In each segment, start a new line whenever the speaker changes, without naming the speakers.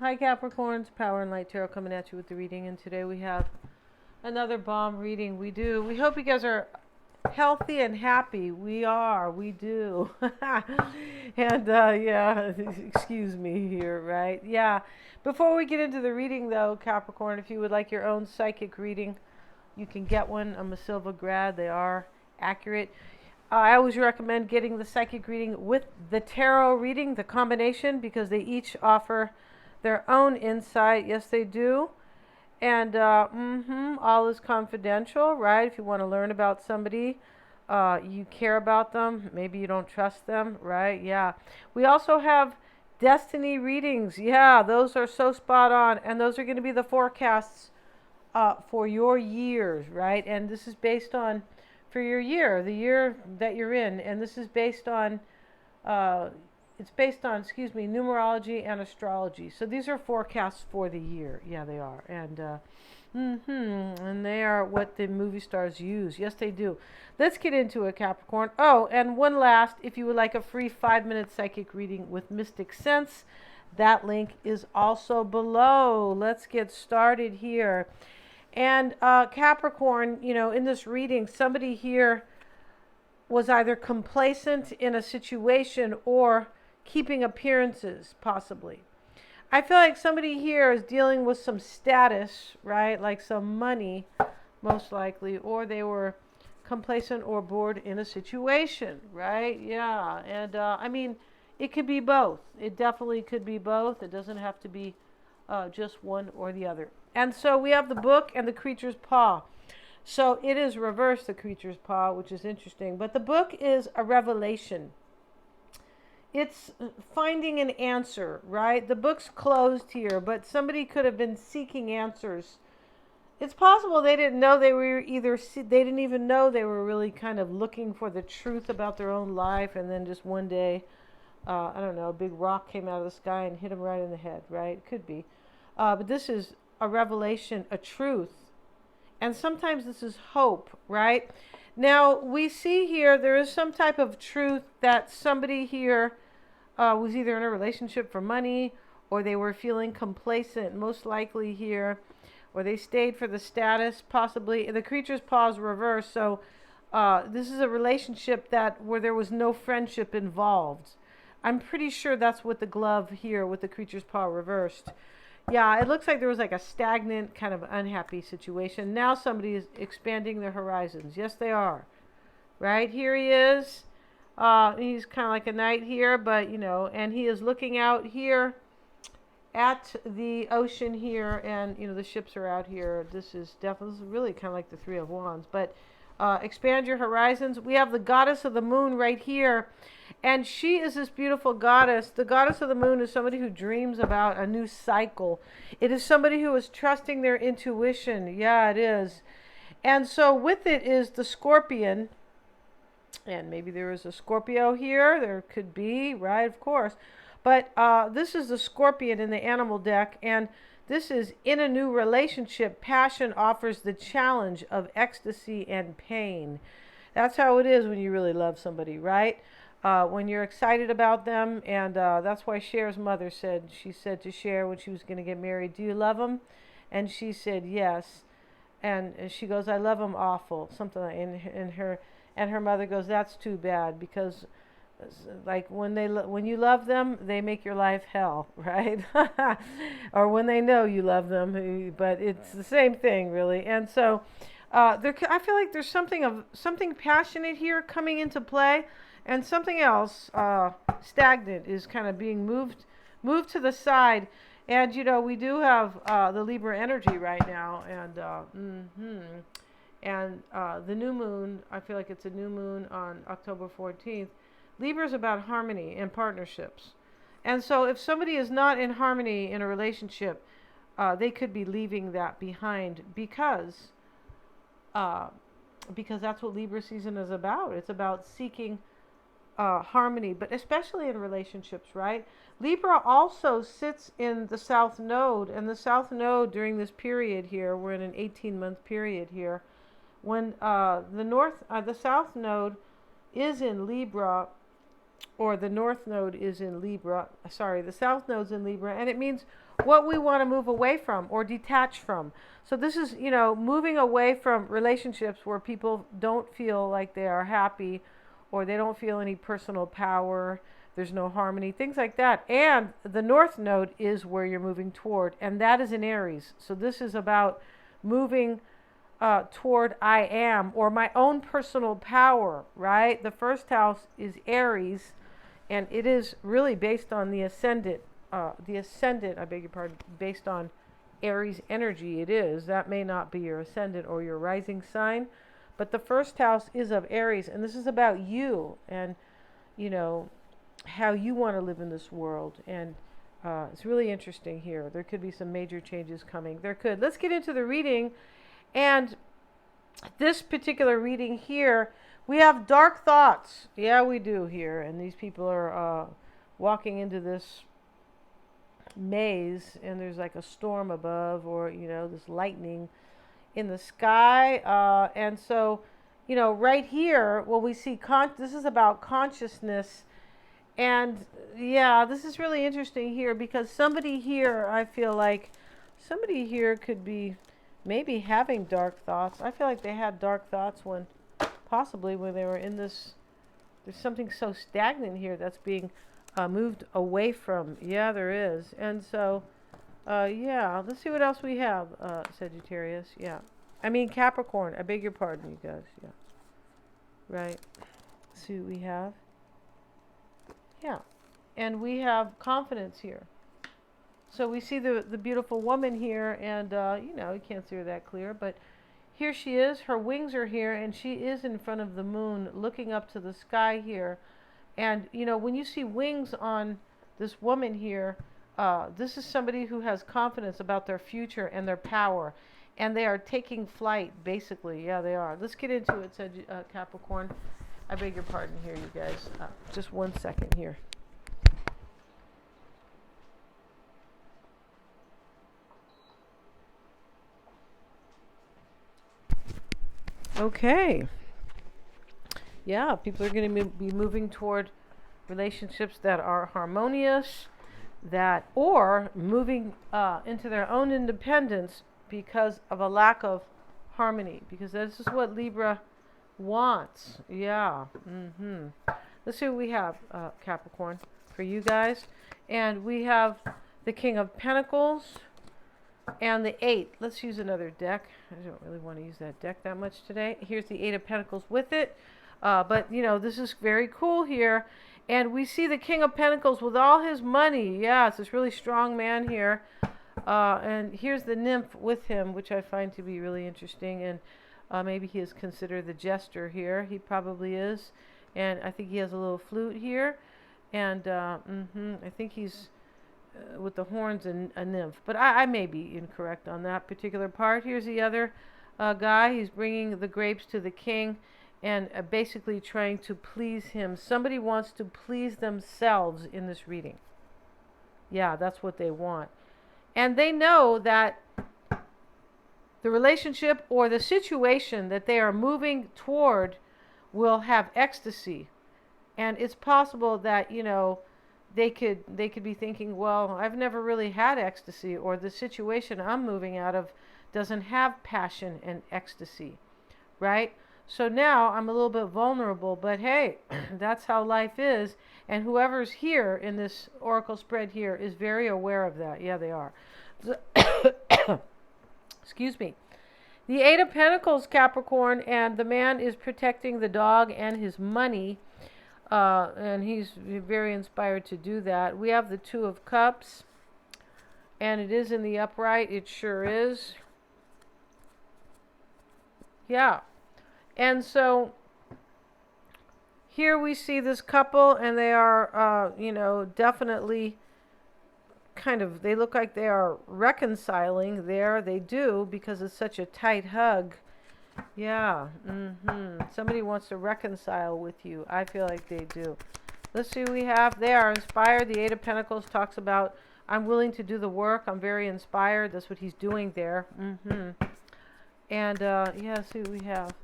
Hi Capricorns, Power and Light Tarot coming at you with the reading, and today we have another bomb reading. We hope you guys are healthy and happy. We do. And yeah, excuse me here, right? Yeah. Before we get into the reading though, Capricorn, if you would like your own psychic reading, you can get one. I'm a Silva grad. They are accurate. I always recommend getting the psychic reading with the tarot reading, the combination, because they each offer their own insight. Yes, they do. And all is confidential, right? If you want to learn about somebody, you care about them, maybe you don't trust them, right? Yeah. We also have destiny readings. Yeah, those are so spot on. And those are going to be the forecasts for your years, right? And this is based on for your year, the year that you're in, and this is based on uh, it's based on, excuse me, numerology and astrology. So these are forecasts for the year. Yeah, they are, and they are what the movie stars use. Yes, they do. Let's get into it, Capricorn. Oh, and one last, if you would like a free 5-minute psychic reading with Mystic Sense, that link is also below. Let's get started here. And Capricorn, in this reading, somebody here was either complacent in a situation or keeping appearances, possibly. I feel like somebody here is dealing with some status, right? Like some money, most likely, or they were complacent or bored in a situation, right? Yeah. And I mean, it could be both. It definitely could be both. It doesn't have to be just one or the other. And so we have the book and the creature's paw. So it is reversed, the creature's paw, which is interesting. But the book is a revelation. It's finding an answer, right? The book's closed here, but somebody could have been seeking answers. It's possible they didn't know they were they didn't even know they were really kind of looking for the truth about their own life, and then just one day, I don't know, a big rock came out of the sky and hit them right in the head, right? It could be. But this is a revelation, a truth. And sometimes this is hope, right? Now, we see here there is some type of truth that somebody here was either in a relationship for money, or they were feeling complacent, most likely here, or they stayed for the status, possibly. The creature's paw is reversed, so this is a relationship where there was no friendship involved. I'm pretty sure that's what the glove here with the creature's paw reversed. Yeah, it looks like there was like a stagnant, kind of unhappy situation. Now somebody is expanding their horizons. Yes, they are. Right? Here he is. He's kind of like a knight here, but, and he is looking out here at the ocean here, and, the ships are out here. This is really kind of like the Three of Wands, but expand your horizons. We have the goddess of the moon right here, and she is this beautiful goddess. The goddess of the moon is somebody who dreams about a new cycle. It is somebody who is trusting their intuition. Yeah, it is. And so with it is the scorpion, and maybe there is a Scorpio here. There could be, right? Of course. But this is the scorpion in the animal deck, and this is in a new relationship. Passion offers the challenge of ecstasy and pain. That's how it is when you really love somebody, right? When you're excited about them, and that's why Cher's mother she said to Cher when she was going to get married, "Do you love him?" And she said yes. And she goes, "I love him awful," something like, and her mother goes, "That's too bad, because like when you love them, they make your life hell," right? Or when they know you love them, but it's the same thing, really. And so I feel like there's something passionate here coming into play, and something else stagnant is kind of being moved to the side. And we do have the Libra energy right now, and the new moon. I feel like it's a new moon on October 14th. Libra is about harmony and partnerships. And so if somebody is not in harmony in a relationship, they could be leaving that behind uh, because that's what Libra season is about. It's about seeking harmony, but especially in relationships, right? Libra also sits in the South Node, and the South Node during this period here, we're in an 18-month period here, when the South Node is in Libra, or the North Node is in Libra. Sorry, the South Node's in Libra, and it means what we want to move away from or detach from. So this is, moving away from relationships where people don't feel like they are happy, or they don't feel any personal power, there's no harmony, things like that. And the North Node is where you're moving toward, and that is in Aries. So this is about moving toward I am, or my own personal power, right? The first house is Aries, and it is really based on the ascendant, I beg your pardon, based on Aries energy. It is. That may not be your ascendant or your rising sign, but the first house is of Aries, and this is about you and, how you want to live in this world. And it's really interesting here. There could be some major changes coming. Let's get into the reading. And this particular reading here, we have dark thoughts. Yeah, we do here. And these people are walking into this maze, and there's like a storm above, or, this lightning in the sky. And so, right here, when we see, this is about consciousness. And yeah, this is really interesting here, because somebody here, I feel like somebody here could be maybe having dark thoughts. I feel like they had dark thoughts possibly when they were in this. There's something so stagnant here that's being moved away from. Yeah, there is. And so, yeah, let's see what else we have, Sagittarius. Yeah. Capricorn. I beg your pardon, you guys. Yeah. Right. Let's see what we have. Yeah. And we have confidence here. So we see the beautiful woman here, and, you can't see her that clear, but here she is. Her wings are here, and she is in front of the moon looking up to the sky here. And, when you see wings on this woman here, this is somebody who has confidence about their future and their power. And they are taking flight, basically. Yeah, they are. Let's get into it, said Capricorn. I beg your pardon here, you guys. Just 1 second here. Okay. Yeah, people are going to be moving toward relationships that are harmonious, or moving into their own independence because of a lack of harmony, because this is what Libra wants. Yeah. Let's see what we have, Capricorn, for you guys. And we have the King of Pentacles and the 8. Let's use another deck. I don't really want to use that deck that much today. Here's the 8 of Pentacles with it. But, this is very cool here. And we see the King of Pentacles with all his money. Yeah, it's this really strong man here. And here's the nymph with him, which I find to be really interesting. And maybe he is considered the jester here. He probably is. And I think he has a little flute here. And I think he's with the horns and a nymph. But I may be incorrect on that particular part. Here's the other guy. He's bringing the grapes to the king and basically trying to please him. Somebody wants to please themselves in this reading. Yeah, that's what they want. And they know that the relationship or the situation that they are moving toward will have ecstasy. And it's possible that, they could be thinking, well, I've never really had ecstasy, or the situation I'm moving out of doesn't have passion and ecstasy, right? So now I'm a little bit vulnerable, but hey, that's how life is. And whoever's here in this oracle spread here is very aware of that. Yeah, they are. Excuse me. The 8 of Pentacles, Capricorn, and the man is protecting the dog and his money. And he's very inspired to do that. We have the 2 of Cups, and it is in the upright. It sure is. Yeah. And so here we see this couple, and they are, definitely they look like they are reconciling there. They do, because it's such a tight hug. Yeah. Somebody wants to reconcile with you. I feel like they do. Let's see what we have. They are inspired. The 8 of Pentacles talks about, I'm willing to do the work. I'm very inspired. That's what he's doing there. And, yeah, let's see what we have.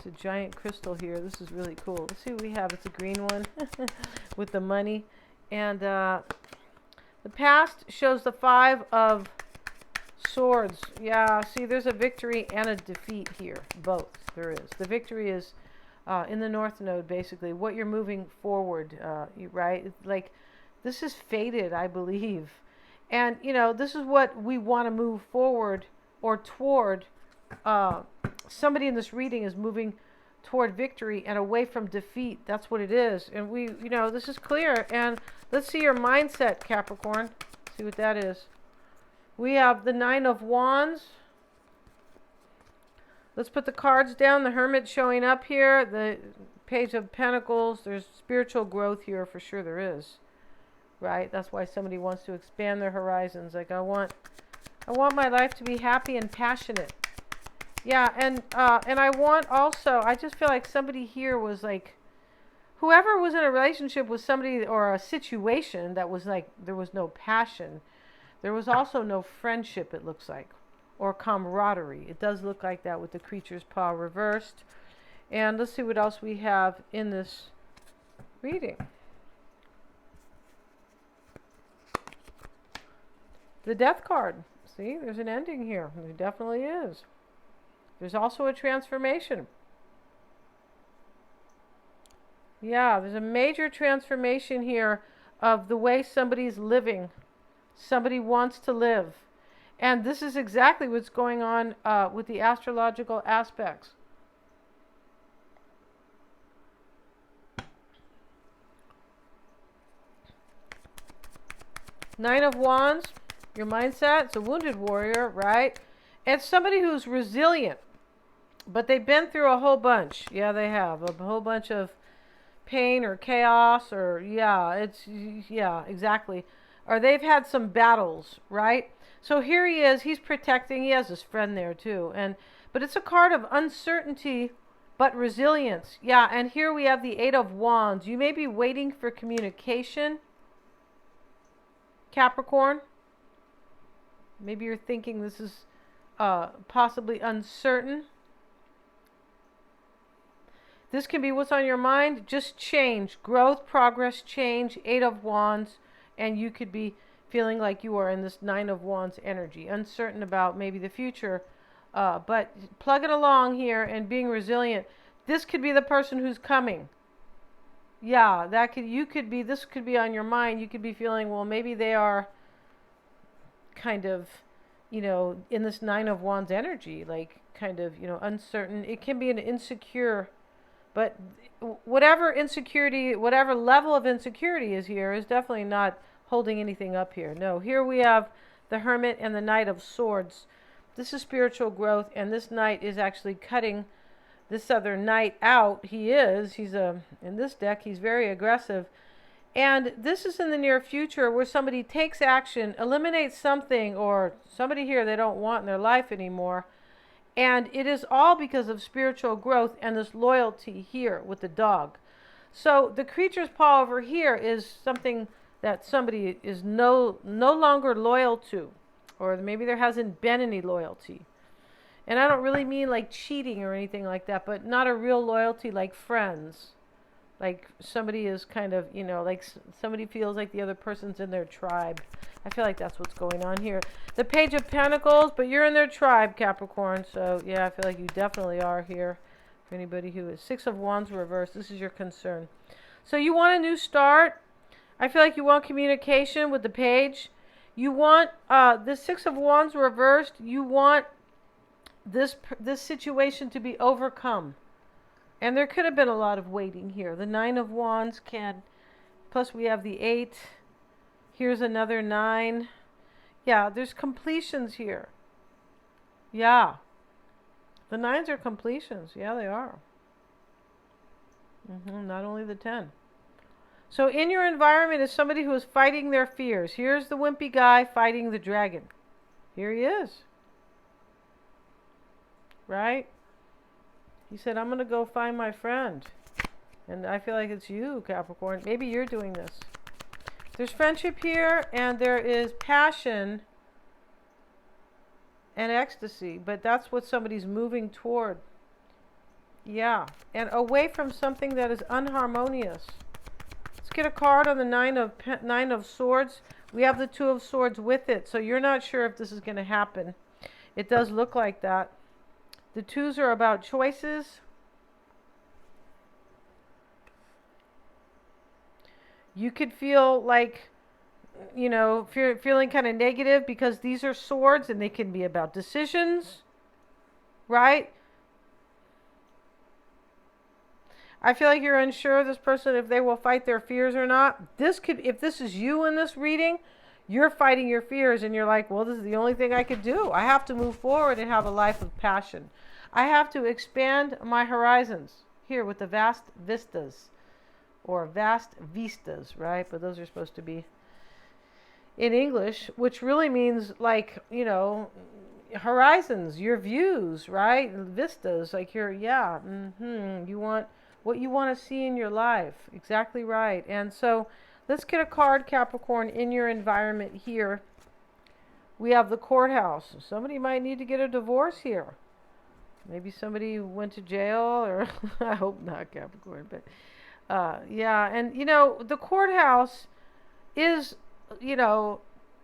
It's a giant crystal here. This is really cool. Let's see what we have. It's a green one with the money. And the past shows the 5 of Swords. Yeah, see, there's a victory and a defeat here. Both there is. The victory is in the North Node, basically. What you're moving forward, right? Like, this is fated, I believe. And, you know, this is what we want to move forward or toward. Somebody in this reading is moving toward victory and away from defeat. That's what it is. And we, you know, this is clear. And let's see your mindset, Capricorn. See what that is. We have the 9 of Wands. Let's put the cards down. The Hermit showing up here. The Page of Pentacles. There's spiritual growth here, for sure there is. Right? That's why somebody wants to expand their horizons. Like, I want my life to be happy and passionate. Yeah, and I want also, I just feel like somebody here was like, whoever was in a relationship with somebody or a situation that was like, there was no passion. There was also no friendship, it looks like, or camaraderie. It does look like that with the Creature's Paw reversed. And let's see what else we have in this reading. The Death card. See, there's an ending here. There definitely is. There's also a transformation. Yeah, there's a major transformation here of the way somebody's living. Somebody wants to live. And this is exactly what's going on with the astrological aspects. Nine of Wands, your mindset, it's a wounded warrior, right? It's somebody who's resilient, but they've been through a whole bunch. Yeah, they have. A whole bunch of pain or chaos or, yeah, exactly. Or they've had some battles, right? So here he is, he's protecting, he has his friend there too. But it's a card of uncertainty, but resilience. Yeah, and here we have the 8 of Wands. You may be waiting for communication, Capricorn. Maybe you're thinking this is possibly uncertain. This can be what's on your mind. Just change. Growth, progress, change. 8 of Wands. And you could be feeling like you are in this 9 of Wands energy. Uncertain about maybe the future. But plugging along here and being resilient. This could be the person who's coming. Yeah, this could be on your mind. You could be feeling, well, maybe they are kind of, you know, in this 9 of Wands energy. Like, kind of, you know, uncertain. It can be an insecure. But whatever insecurity, whatever level of insecurity is here is definitely not holding anything up here. No, here we have the Hermit and the Knight of Swords. This is spiritual growth, and this Knight is actually cutting this other Knight out. He's in this deck, he's very aggressive. And this is in the near future where somebody takes action, eliminates something or somebody here they don't want in their life anymore. And it is all because of spiritual growth and this loyalty here with the dog. So the Creature's Paw over here is something that somebody is no longer loyal to. Or maybe there hasn't been any loyalty. And I don't really mean like cheating or anything like that, but not a real loyalty like friends. Like somebody is kind of, you know, like somebody feels like the other person's in their tribe. I feel like that's what's going on here. The Page of Pentacles, but you're in their tribe, Capricorn. So, yeah, I feel like you definitely are here. For anybody who is 6 of Wands reversed, this is your concern. So you want a new start. I feel like you want communication with the Page. You want the 6 of Wands reversed. You want this situation to be overcome. And there could have been a lot of waiting here. The 9 of Wands can, plus we have the 8. Here's another 9. Yeah, there's completions here. Yeah. The 9s are completions. Yeah, they are. Not only the 10. So in your environment is somebody who is fighting their fears. Here's the wimpy guy fighting the dragon. Here he is. Right? He said, I'm going to go find my friend. And I feel like it's you, Capricorn. Maybe you're doing this. There's friendship here, and there is passion and ecstasy. But that's what somebody's moving toward. Yeah, and away from something that is unharmonious. Let's get a card on the nine of swords. We have the two of swords with it, so you're not sure if this is going to happen. It does look like that. The twos are about choices. You could feel like, you know, feeling kind of negative because these are swords and they can be about decisions, right? I feel like you're unsure of this person if they will fight their fears or not. This could, if this is you in this reading, you're fighting your fears and you're like, well, this is the only thing I could do. I have to move forward and have a life of passion. I have to expand my horizons here with the vast vistas or vast vistas, right? But those are supposed to be in English, which really means like, you know, horizons, your views, right? Vistas, like your, yeah, you want what you want to see in your life. Exactly right. And so let's get a card, Capricorn, in your environment here. We have the courthouse. Somebody might need to get a divorce here. Maybe somebody went to jail, or I hope not, Capricorn. But yeah, and you know, the courthouse is, you know,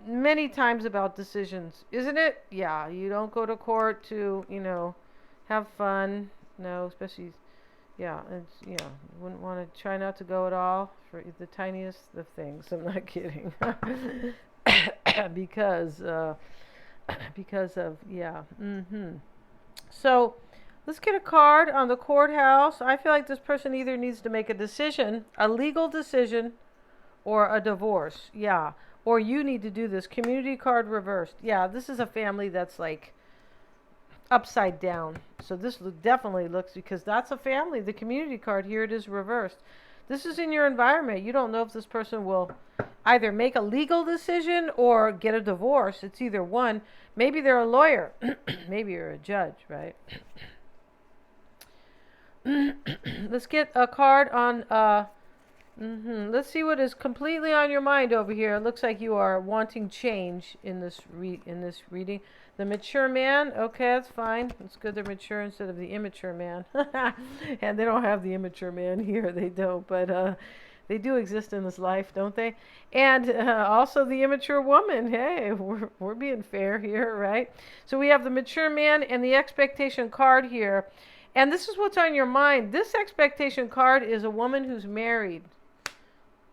many times about decisions, isn't it? Yeah, you don't go to court to, you know, have fun. No, especially, yeah, it's, you know, wouldn't want to try not to go at all for the tiniest of things. I'm not kidding. because of, yeah. So let's get a card on the courthouse. I feel like this person either needs to make a decision, a legal decision, or a divorce. Yeah. Or you need to do this. Community card reversed. Yeah, this is a family that's like upside down. So this definitely looks, because that's a family. The community card here, it is reversed. This is in your environment. You don't know if this person will either make a legal decision or get a divorce. It's either one. Maybe they're a lawyer. Maybe you're a judge, right? Let's get a card on let's see what is completely on your mind over here. It looks like you are wanting change in this reading. The mature man, okay, that's fine. It's good they're mature instead of the immature man. And they don't have the immature man here. They don't, but they do exist in this life, don't they? And also the immature woman. Hey, we're being fair here, right? So we have the mature man and the expectation card here. And this is what's on your mind. This expectation card is a woman who's married.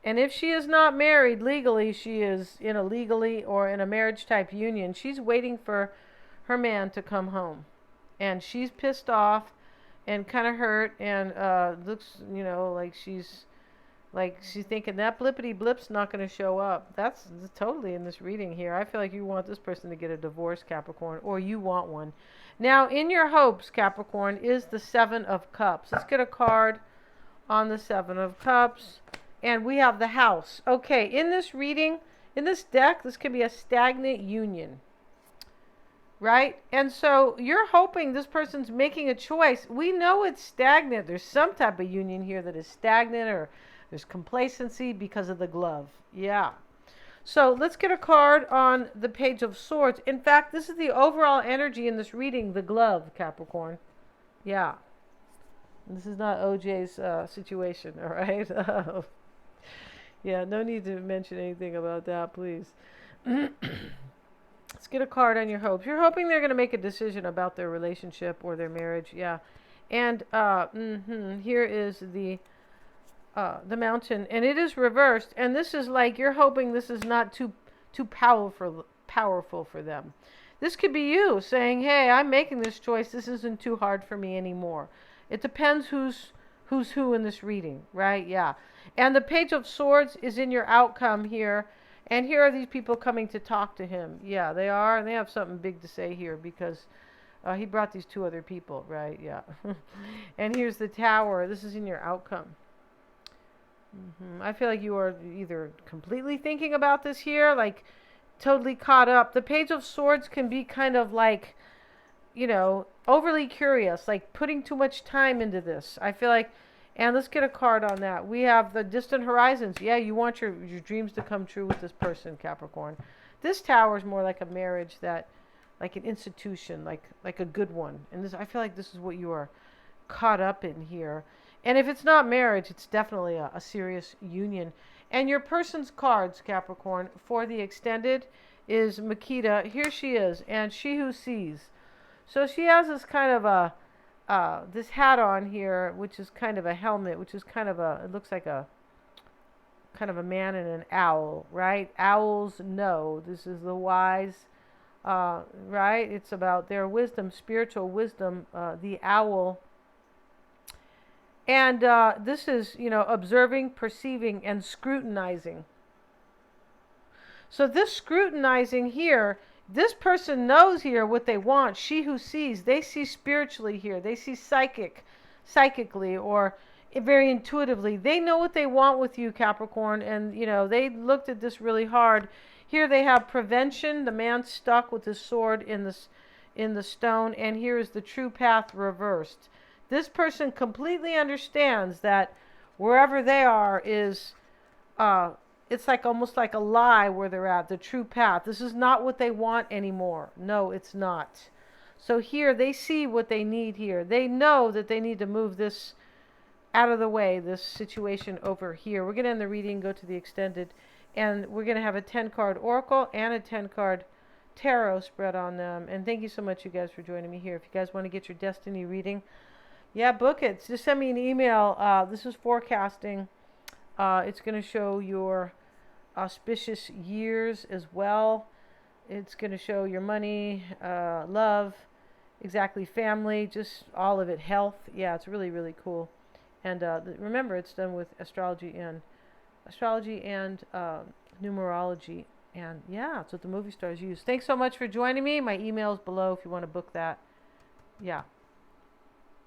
And if she is not married legally, she is in a legally or in a marriage type union. She's waiting for her man to come home. And she's pissed off and kind of hurt and looks, you know, like she's thinking that blippity blip's not going to show up. That's totally in this reading here. I feel like you want this person to get a divorce, Capricorn, or you want one. Now, in your hopes, Capricorn, is the Seven of Cups. Let's get a card on the Seven of Cups. And we have the House. Okay, in this reading, in this deck, this could be a stagnant union. Right? And so you're hoping this person's making a choice. We know it's stagnant. There's some type of union here that is stagnant, or there's complacency because of the glove. Yeah. So let's get a card on the Page of Swords. In fact, this is the overall energy in this reading, the glove, Capricorn. Yeah. This is not OJ's situation, all right? Yeah, no need to mention anything about that, please. Let's get a card on your hopes. You're hoping they're going to make a decision about their relationship or their marriage. Yeah. And here is the mountain, and it is reversed. And this is like you're hoping this is not too powerful for them. This could be you saying, "Hey, I'm making this choice. This isn't too hard for me anymore." It depends who's who in this reading, right? Yeah. And the Page of Swords is in your outcome here. And here are these people coming to talk to him. Yeah, they are. And they have something big to say here because he brought these two other people, right? Yeah. And here's the Tower. This is in your outcome. I feel like you are either completely thinking about this here, like totally caught up. The Page of Swords can be kind of like, you know, overly curious, like putting too much time into this. I feel like, and let's get a card on that. We have the distant horizons. Yeah, you want your dreams to come true with this person, Capricorn. This Tower is more like a marriage that, like an institution, like a good one. And this, I feel like this is what you are caught up in here. And if it's not marriage, it's definitely a serious union. And your person's cards, Capricorn, for the extended is Makita. Here she is, and she who sees. So she has this kind of a this hat on here, which is kind of a helmet, which is kind of a, it looks like a kind of a man and an owl, right? Owls know. This is the wise, right? It's about their wisdom, spiritual wisdom, the owl. And this is, observing, perceiving, and scrutinizing. So this scrutinizing here, this person knows here what they want. She who sees, they see spiritually here. They see psychically, or very intuitively. They know what they want with you, Capricorn, and they looked at this really hard. Here they have prevention, the man stuck with his sword in the stone, and here is the true path reversed. This person completely understands that wherever they are is it's like almost like a lie where they're at, the true path. This is not what they want anymore. No, it's not. So here they see what they need here. They know that they need to move this out of the way, this situation over here. We're going to end the reading, go to the extended, and we're going to have a 10-card oracle and a 10-card tarot spread on them. And thank you so much, you guys, for joining me here. If you guys want to get your destiny reading, yeah, book it. Just send me an email. This is forecasting. It's going to show your auspicious years as well. It's going to show your money, love, exactly family, just all of it, health. Yeah, it's really, really cool. And remember, it's done with astrology and numerology. And yeah, it's what the movie stars use. Thanks so much for joining me. My email is below if you want to book that. Yeah.